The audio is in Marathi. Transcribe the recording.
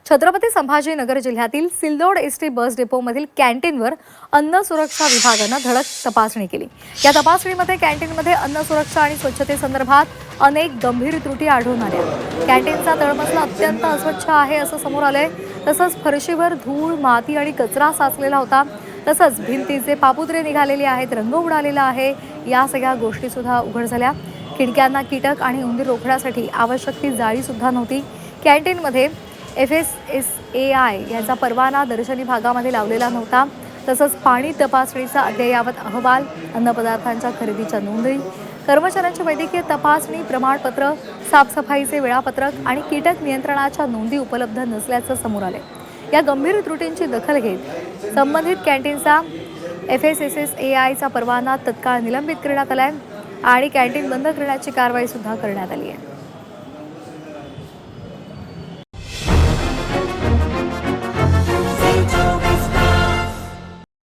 छत्रपती संभाजीनगर जिल्ह्यातील सिल्लोड एसटी बस डेपोमधील कॅन्टीनवर अन्न सुरक्षा विभागानं धडक तपासणी केली। या तपासणीमध्ये कॅन्टीनमध्ये अन्न सुरक्षा आणि स्वच्छतेसंदर्भात अनेक गंभीर त्रुटी आढळून आल्या। कॅन्टीनचा तळमजला अत्यंत अस्वच्छ आहे असं समोर आलंय। तसंच फरशीवर धूळ, माती आणि कचरा साचलेला होता। तसंच भिंतीचे पापुत्रे निघालेले आहेत, रंग उडालेला आहे। या सगळ्या गोष्टी सुद्धा उघड झाल्या। खिडक्यांना कीटक आणि उंदीर रोखण्यासाठी आवश्यक ती जाळी सुद्धा नव्हती। कॅन्टीनमध्ये FSSAI याचा परवाना दर्शनी भागामध्ये लावलेला नव्हता। तसंच पाणी तपासणीचा अद्ययावत अहवाल, अन्नपदार्थांच्या खरेदीच्या नोंदी, कर्मचाऱ्यांची वैद्यकीय तपासणी प्रमाणपत्र, साफसफाईचे वेळापत्रक आणि कीटक नियंत्रणाच्या नोंदी उपलब्ध नसल्याचं समोर आले। या गंभीर त्रुटींची दखल घेत संबंधित कॅन्टीनचा FSSAIचा परवाना तत्काळ निलंबित करण्यात आलाय आणि कॅन्टीन बंद करण्याची कारवाई सुद्धा करण्यात आली आहे।